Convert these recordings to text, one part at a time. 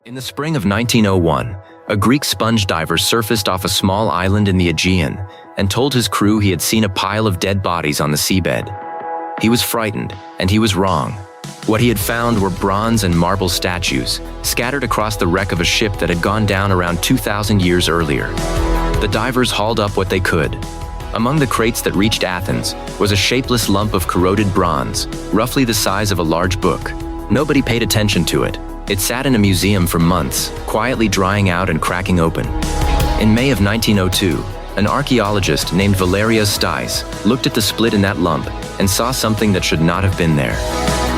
In the spring of 1901, a Greek sponge diver surfaced off a small island in the Aegean and told his crew he had seen a pile of dead bodies on the seabed. He was frightened, and he was wrong. What he had found were bronze and marble statues, scattered across the wreck of a ship that had gone down around 2,000 years earlier. The divers hauled up what they could. Among the crates that reached Athens was a shapeless lump of corroded bronze, roughly the size of a large book. Nobody paid attention to it. It sat in a museum for months, quietly drying out and cracking open. In May of 1902, an archaeologist named Valerius Stais looked at the split in that lump and saw something that should not have been there.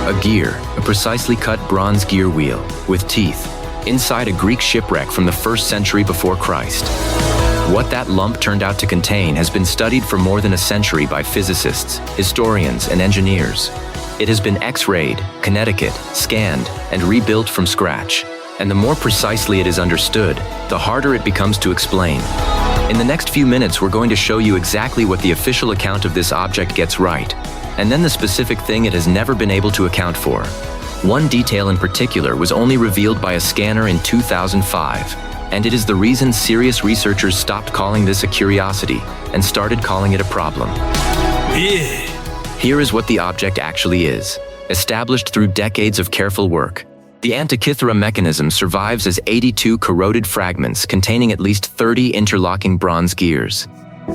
A gear, a precisely cut bronze gear wheel, with teeth, inside a Greek shipwreck from the 1st century before Christ. What that lump turned out to contain has been studied for more than a century by physicists, historians, and engineers. It has been X-rayed, kineticate, scanned, and rebuilt from scratch. And the more precisely it is understood, the harder it becomes to explain. In the next few minutes, we're going to show you exactly what the official account of this object gets right, and then the specific thing it has never been able to account for. One detail in particular was only revealed by a scanner in 2005, and it is the reason serious researchers stopped calling this a curiosity and started calling it a problem. Here is what the object actually is, established through decades of careful work. The Antikythera mechanism survives as 82 corroded fragments containing at least 30 interlocking bronze gears.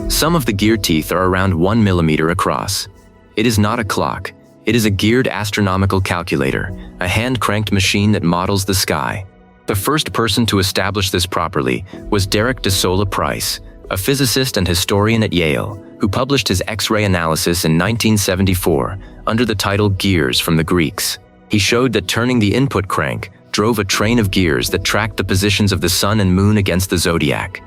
Some of the gear teeth are around 1 millimeter across. It is not a clock. It is a geared astronomical calculator, a hand-cranked machine that models the sky. The first person to establish this properly was Derek de Solla Price, a physicist and historian at Yale, who published his X-ray analysis in 1974 under the title Gears from the Greeks. He showed that turning the input crank drove a train of gears that tracked the positions of the sun and moon against the zodiac.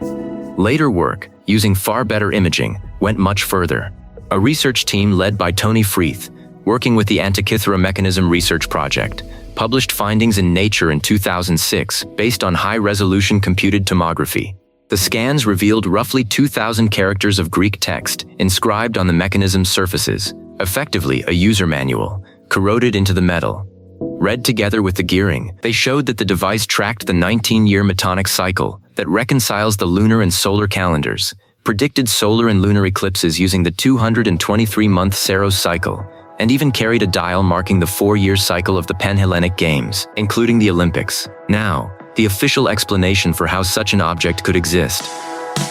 Later work, using far better imaging, went much further. A research team led by Tony Freeth, working with the Antikythera Mechanism Research Project, published findings in Nature in 2006 based on high-resolution computed tomography. The scans revealed roughly 2,000 characters of Greek text inscribed on the mechanism's surfaces, effectively a user manual, corroded into the metal. Read together with the gearing, they showed that the device tracked the 19-year metonic cycle that reconciles the lunar and solar calendars, predicted solar and lunar eclipses using the 223-month Saros cycle, and even carried a dial marking the 4-year cycle of the Panhellenic Games, including the Olympics. Now, the official explanation for how such an object could exist.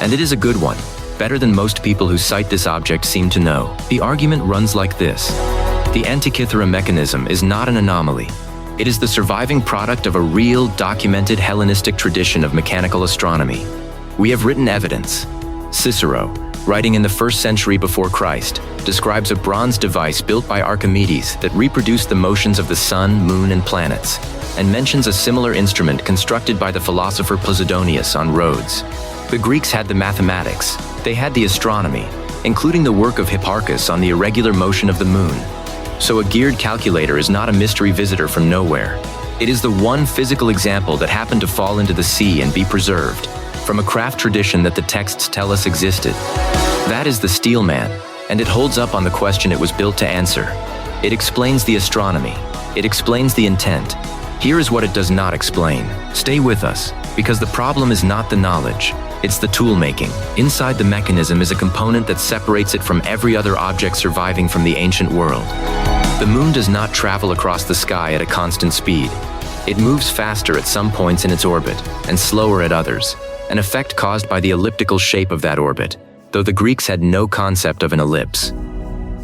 And it is a good one, better than most people who cite this object seem to know. The argument runs like this. The Antikythera mechanism is not an anomaly. It is the surviving product of a real, documented Hellenistic tradition of mechanical astronomy. We have written evidence. Cicero, writing in the 1st century before Christ, describes a bronze device built by Archimedes that reproduced the motions of the sun, moon, and planets, and mentions a similar instrument constructed by the philosopher Posidonius on Rhodes. The Greeks had the mathematics. They had the astronomy, including the work of Hipparchus on the irregular motion of the moon. So a geared calculator is not a mystery visitor from nowhere. It is the one physical example that happened to fall into the sea and be preserved, from a craft tradition that the texts tell us existed. That is the Steel Man, and it holds up on the question it was built to answer. It explains the astronomy. It explains the intent. Here is what it does not explain. Stay with us, because the problem is not the knowledge, it's the tool-making. Inside the mechanism is a component that separates it from every other object surviving from the ancient world. The moon does not travel across the sky at a constant speed. It moves faster at some points in its orbit, and slower at others, an effect caused by the elliptical shape of that orbit, though the Greeks had no concept of an ellipse.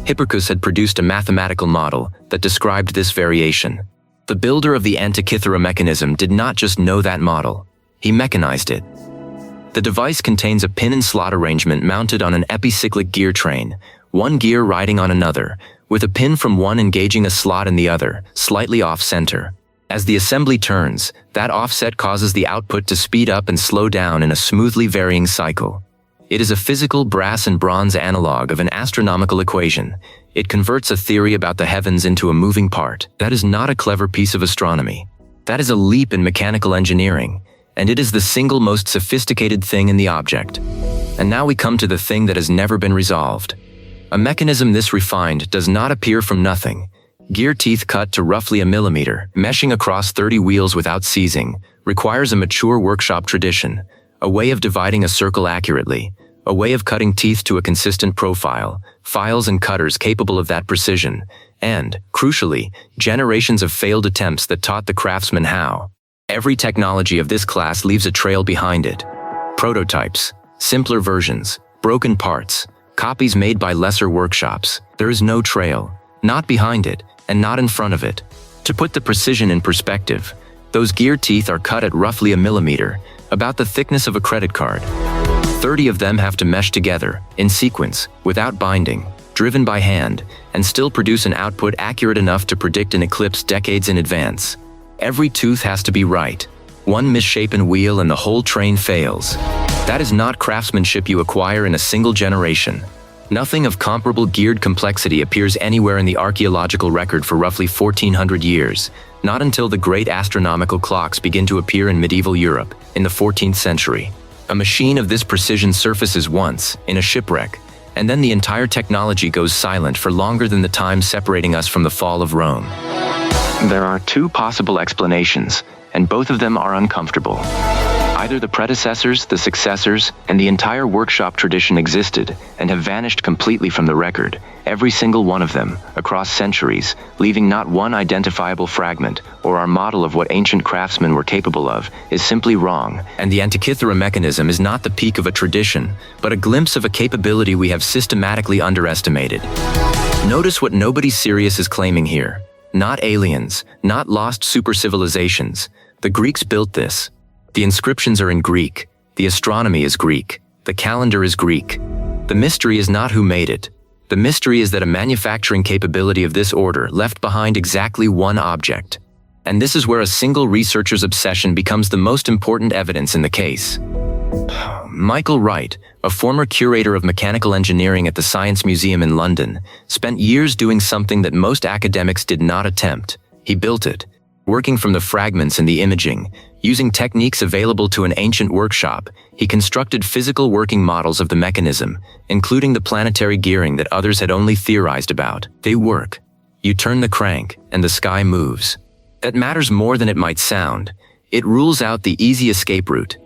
Hipparchus had produced a mathematical model that described this variation. The builder of the Antikythera mechanism did not just know that model, he mechanized it. The device contains a pin and slot arrangement mounted on an epicyclic gear train, one gear riding on another, with a pin from one engaging a slot in the other, slightly off-center. As the assembly turns, that offset causes the output to speed up and slow down in a smoothly varying cycle. It is a physical brass and bronze analog of an astronomical equation. It converts a theory about the heavens into a moving part. That is not a clever piece of astronomy. That is a leap in mechanical engineering, and it is the single most sophisticated thing in the object. And now we come to the thing that has never been resolved. A mechanism this refined does not appear from nothing. Gear teeth cut to roughly a millimeter, meshing across 30 wheels without seizing, requires a mature workshop tradition, a way of dividing a circle accurately, a way of cutting teeth to a consistent profile, files and cutters capable of that precision, and, crucially, generations of failed attempts that taught the craftsman how. Every technology of this class leaves a trail behind it. Prototypes, simpler versions, broken parts, copies made by lesser workshops. There is no trail, not behind it, and not in front of it. To put the precision in perspective, those gear teeth are cut at roughly a millimeter, about the thickness of a credit card. 30 of them have to mesh together, in sequence, without binding, driven by hand, and still produce an output accurate enough to predict an eclipse decades in advance. Every tooth has to be right. One misshapen wheel and the whole train fails. That is not craftsmanship you acquire in a single generation. Nothing of comparable geared complexity appears anywhere in the archaeological record for roughly 1400 years, not until the great astronomical clocks begin to appear in medieval Europe, in the 14th century. A machine of this precision surfaces once, in a shipwreck, and then the entire technology goes silent for longer than the time separating us from the fall of Rome. There are two possible explanations, and both of them are uncomfortable. Either the predecessors, the successors, and the entire workshop tradition existed and have vanished completely from the record, every single one of them, across centuries, leaving not one identifiable fragment, or our model of what ancient craftsmen were capable of, is simply wrong, and the Antikythera mechanism is not the peak of a tradition, but a glimpse of a capability we have systematically underestimated. Notice what nobody serious is claiming here. Not aliens, not lost super civilizations. The Greeks built this. The inscriptions are in Greek. The astronomy is Greek. The calendar is Greek. The mystery is not who made it. The mystery is that a manufacturing capability of this order left behind exactly one object. And this is where a single researcher's obsession becomes the most important evidence in the case. Michael Wright, a former curator of mechanical engineering at the Science Museum in London, spent years doing something that most academics did not attempt. He built it, working from the fragments and the imaging. Using techniques available to an ancient workshop, he constructed physical working models of the mechanism, including the planetary gearing that others had only theorized about. They work. You turn the crank, and the sky moves. That matters more than it might sound. It rules out the easy escape route.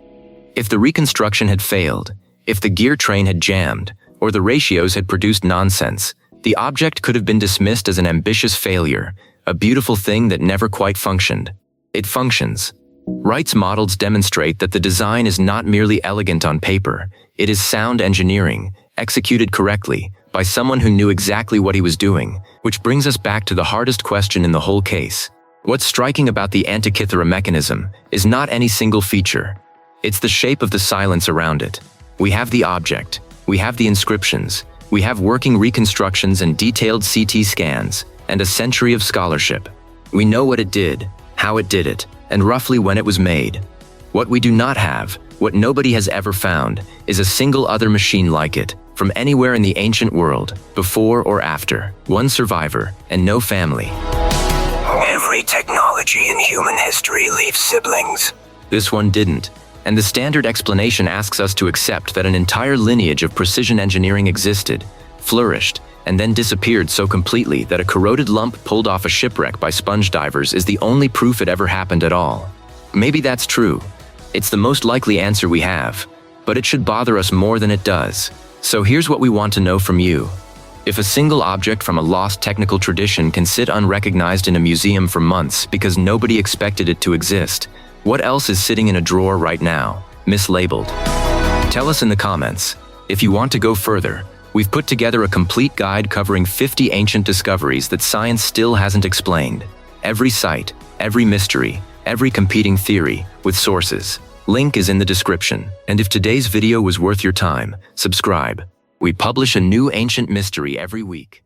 If the reconstruction had failed, if the gear train had jammed, or the ratios had produced nonsense, the object could have been dismissed as an ambitious failure, a beautiful thing that never quite functioned. It functions. Wright's models demonstrate that the design is not merely elegant on paper, it is sound engineering, executed correctly, by someone who knew exactly what he was doing, which brings us back to the hardest question in the whole case. What's striking about the Antikythera mechanism is not any single feature. It's the shape of the silence around it. We have the object, we have the inscriptions, we have working reconstructions and detailed CT scans, and a century of scholarship. We know what it did, how it did it, and roughly when it was made. What we do not have, what nobody has ever found, is a single other machine like it, from anywhere in the ancient world, before or after. One survivor, and no family. Every technology in human history leaves siblings. This one didn't, and the standard explanation asks us to accept that an entire lineage of precision engineering existed, flourished, and then disappeared so completely that a corroded lump pulled off a shipwreck by sponge divers is the only proof it ever happened at all. Maybe that's true. It's the most likely answer we have, but it should bother us more than it does. So here's what we want to know from you. If a single object from a lost technical tradition can sit unrecognized in a museum for months because nobody expected it to exist, what else is sitting in a drawer right now, mislabeled? Tell us in the comments. If you want to go further, we've put together a complete guide covering 50 ancient discoveries that science still hasn't explained. Every site, every mystery, every competing theory, with sources. Link is in the description. And if today's video was worth your time, subscribe. We publish a new ancient mystery every week.